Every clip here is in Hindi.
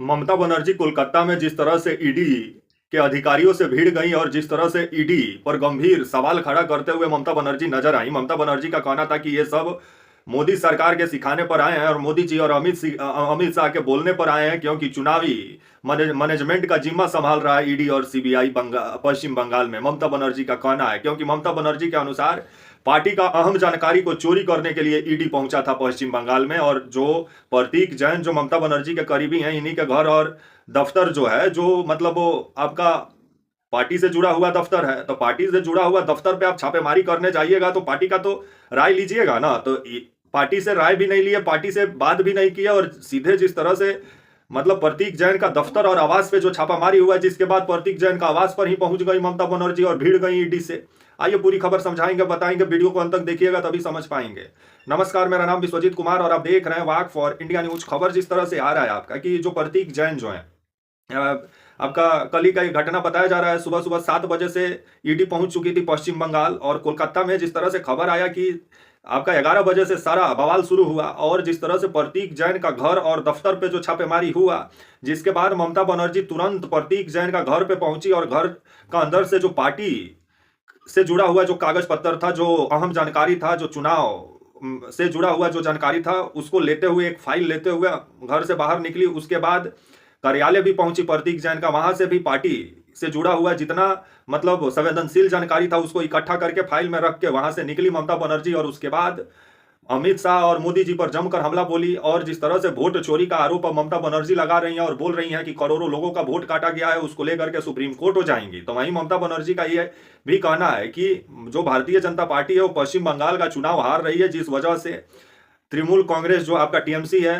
ममता बनर्जी कोलकाता में जिस तरह से ईडी के अधिकारियों से भिड़ गई और जिस तरह से ईडी पर गंभीर सवाल खड़ा करते हुए ममता बनर्जी नजर आई। ममता बनर्जी का कहना था कि ये सब मोदी सरकार के सिखाने पर आए हैं और मोदी जी और अमित शाह के बोलने पर आए हैं, क्योंकि चुनावी मैनेजमेंट का जिम्मा संभाल रहा है ईडी और सीबीआई पश्चिम बंगाल में। ममता बनर्जी का कहना है, क्योंकि ममता बनर्जी के अनुसार पार्टी का अहम जानकारी को चोरी करने के लिए ईडी पहुंचा था पश्चिम बंगाल में, और जो प्रतीक जैन जो ममता बनर्जी के करीबी हैं, इन्हीं के घर और दफ्तर जो है, जो मतलब वो आपका पार्टी से जुड़ा हुआ दफ्तर है, तो पार्टी से जुड़ा हुआ दफ्तर पे आप छापेमारी करने जाइएगा तो पार्टी का तो राय लीजिएगा ना। तो पार्टी से राय भी नहीं लिए, पार्टी से बात भी नहीं किया, और सीधे जिस तरह से मतलब प्रतीक जैन का दफ्तर और आवास पे जो छापामारी हुआ, जिसके बाद प्रतीक जैन का आवास पर ही पहुंच गई ममता बनर्जी और भीड़ गई ईडी से। आइए पूरी खबर समझाएंगे, बताएंगे, वीडियो को अंत तक देखिएगा तभी समझ पाएंगे। नमस्कार, मेरा नाम विश्वजीत कुमार और आप देख रहे हैं वाक फॉर इंडिया न्यूज। खबर जिस तरह से आ रहा है आपका कि जो प्रतीक जैन जो है, आपका कल ही का एक घटना बताया जा रहा है, सुबह सुबह 7 बजे से ईडी पहुंच चुकी थी पश्चिम बंगाल, और कोलकाता में जिस तरह से खबर आया कि आपका 11 बजे से सारा बवाल शुरू हुआ, और जिस तरह से प्रतीक जैन का घर और दफ्तर पे जो छापेमारी हुआ, जिसके बाद ममता बनर्जी तुरंत प्रतीक जैन का घर पे पहुंची और घर का अंदर से जो पार्टी से जुड़ा हुआ जो कागज पत्र था, जो अहम जानकारी था, जो चुनाव से जुड़ा हुआ जो जानकारी था, उसको लेते हुए, एक फाइल लेते हुए घर से बाहर निकली। उसके बाद कार्यालय भी पहुंची प्रतीक जैन का, वहां से भी पार्टी से जुड़ा हुआ जितना मतलब संवेदनशील जानकारी था उसको इकट्ठा करके फाइल में रख के वहां से निकली ममता बनर्जी, और उसके बाद अमित शाह और मोदी जी पर जमकर हमला बोली। और जिस तरह से वोट चोरी का आरोप ममता बनर्जी लगा रही हैं और बोल रही हैं कि करोड़ों लोगों का वोट काटा गया है, उसको लेकर के सुप्रीम कोर्ट हो जाएंगी। तो वहीं ममता बनर्जी का ये भी कहना है कि जो भारतीय जनता पार्टी है वो पश्चिम बंगाल का चुनाव हार रही है, जिस वजह से तृणमूल कांग्रेस जो आपका टीएमसी है,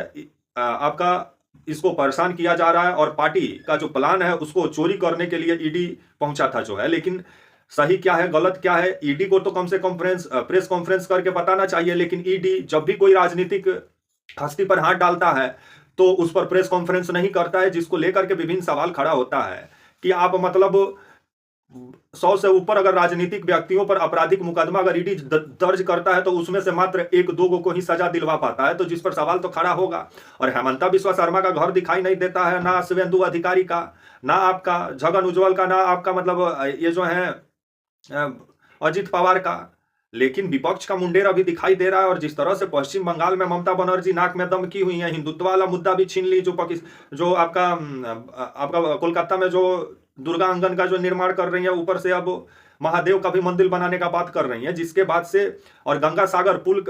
आपका इसको परेशान किया जा रहा है, और पार्टी का जो प्लान है उसको चोरी करने के लिए ईडी पहुंचा था जो है। लेकिन सही क्या है, गलत क्या है, ईडी को तो कम से कम प्रेस कॉन्फ्रेंस करके बताना चाहिए। लेकिन ईडी जब भी कोई राजनीतिक हस्ती पर हाथ डालता है तो उस पर प्रेस कॉन्फ्रेंस नहीं करता है, जिसको लेकर के विभिन्न सवाल खड़ा होता है कि आप मतलब 100 से ऊपर अगर राजनीतिक व्यक्तियों पर आपराधिक मुकदमा अगर ईडी दर्ज करता है तो उसमें से मात्र 1-2 को ही सजा दिलवा पाता है, तो जिस पर सवाल तो खड़ा होगा। और हेमंता बिस्वा शर्मा का घर दिखाई नहीं देता है, ना शुभेंदु अधिकारी का, ना आपका छगन उज्ज्वल का, ना आपका मतलब ये जो है अजित पवार का, लेकिन विपक्ष का मुंडेर अभी दिखाई दे रहा है। और जिस तरह से पश्चिम बंगाल में ममता बनर्जी नाक में दम की हुई है, हिंदुत्व वाला मुद्दा भी छीन ली, जो आपका कोलकाता में जो दुर्गा आंगन का जो निर्माण कर रही है, ऊपर से अब महादेव का भी मंदिर बनाने का बात कर रही है, जिसके बाद से और गंगा सागर पुल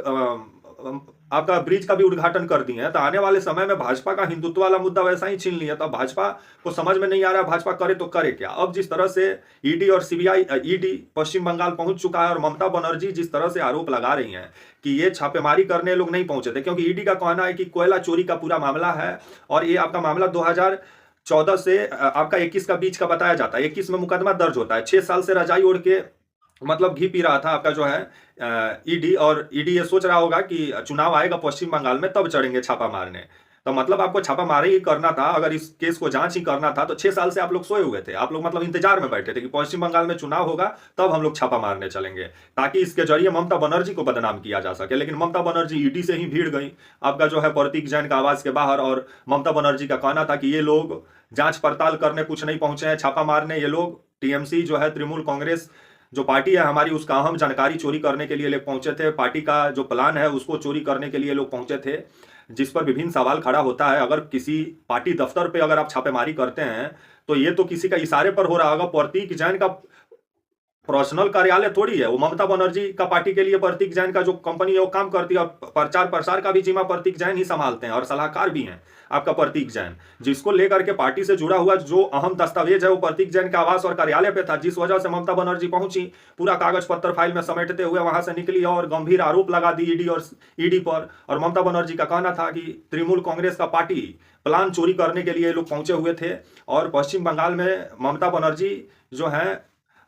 आपका ब्रिज का भी उद्घाटन कर दिए हैं। तो आने वाले समय में भाजपा का हिंदुत्व वाला मुद्दा वैसा ही छीन लिया। तो भाजपा को समझ में नहीं आ रहा भाजपा करे तो करे क्या। अब जिस तरह से ईडी और सीबीआई ईडी पश्चिम बंगाल पहुंच चुका है, और ममता बनर्जी जिस तरह से आरोप लगा रही हैं कि ये छापेमारी करने लोग नहीं पहुंचे थे, क्योंकि ईडी का कहना है कि कोयला चोरी का पूरा मामला है, और ये आपका मामला 2014 से आपका 21 का बीच का बताया जाता है। 21 में मुकदमा दर्ज होता है। 6 साल से रजाई ओढ़ के मतलब घी पी रहा था आपका जो है ईडी, और ईडी ये सोच रहा होगा कि चुनाव आएगा पश्चिम बंगाल में तब चढ़ेंगे छापा मारने। तो मतलब आपको छापा मारे ही करना था, अगर इस केस को जांच ही करना था तो 6 साल से आप लोग सोए हुए थे। आप लोग मतलब इंतजार में बैठे थे कि पश्चिम बंगाल में चुनाव होगा तब हम लोग छापा मारने चलेंगे, ताकि इसके जरिए ममता बनर्जी को बदनाम किया जा सके। लेकिन ममता बनर्जी ईडी से ही भीड़ गई आपका जो है प्रतीक जैन का आवास के बाहर, और ममता बनर्जी का कहना था कि ये लोग जांच पड़ताल करने कुछ नहीं पहुंचे हैं, छापा मारने ये लोग टीएमसी जो है तृणमूल कांग्रेस जो पार्टी है हमारी, उसका अहम जानकारी चोरी करने के लिए लोग पहुंचे थे, पार्टी का जो प्लान है उसको चोरी करने के लिए लोग पहुंचे थे, जिस पर विभिन्न सवाल खड़ा होता है। अगर किसी पार्टी दफ्तर पे अगर आप छापेमारी करते हैं तो ये तो किसी का इशारे पर हो रहा होगा। प्रतीक जैन का पर्सनल कार्यालय थोड़ी है वो, ममता बनर्जी का पार्टी के लिए प्रतीक जैन का जो कंपनी है वो काम करती है, और प्रचार प्रसार का भी जिम्मा प्रतीक जैन ही संभालते हैं, और सलाहकार भी हैं आपका प्रतीक जैन, जिसको लेकर के पार्टी से जुड़ा हुआ जो अहम दस्तावेज है वो प्रतीक जैन के आवास और कार्यालय पे था, जिस वजह से ममता बनर्जी पहुंची, पूरा कागज पत्र फाइल में समेटते हुए वहां से निकली और गंभीर आरोप लगा दी ईडी पर। और ममता बनर्जी का कहना था कि तृणमूल कांग्रेस का पार्टी प्लान चोरी करने के लिए लोग पहुंचे हुए थे, और पश्चिम बंगाल में ममता बनर्जी जो है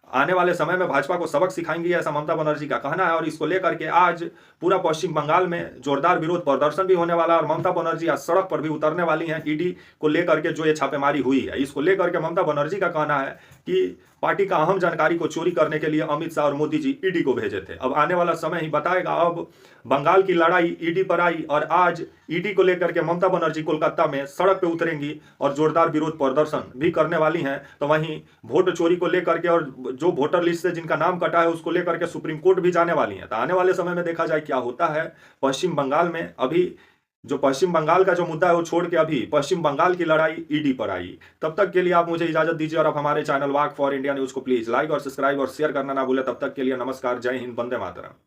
आने वाले समय में भाजपा को सबक सिखाएंगी, ऐसा ममता बनर्जी का कहना है। और इसको लेकर के आज पूरा पश्चिम बंगाल में जोरदार विरोध प्रदर्शन भी होने वाला है, और ममता बनर्जी आज सड़क पर भी उतरने वाली हैं ईडी को लेकर के जो ये छापेमारी हुई है। इसको लेकर के ममता बनर्जी का कहना है कि पार्टी का अहम जानकारी को चोरी करने के लिए अमित शाह और मोदी जी ईडी को भेजे थे। अब आने वाला समय ही बताएगा। अब बंगाल की लड़ाई ईडी पर आई, और आज ईडी को लेकर के ममता बनर्जी कोलकाता में सड़क पे उतरेंगी और जोरदार विरोध प्रदर्शन भी करने वाली हैं। तो वहीं वोट चोरी को लेकर के और जो वोटर लिस्ट से जिनका नाम कटा है उसको लेकर के सुप्रीम कोर्ट भी जाने वाली हैं। तो आने वाले समय में देखा जाए क्या होता है। पश्चिम बंगाल में अभी जो पश्चिम बंगाल का जो मुद्दा है वो छोड़ के अभी पश्चिम बंगाल की लड़ाई ईडी पर आई। तब तक के लिए आप मुझे इजाजत दीजिए और आप हमारे channel walk for India news को प्लीज लाइक और सब्सक्राइब और शेयर करना ना भूलें। तब तक के लिए नमस्कार, जय हिंद, वंदे मातरम।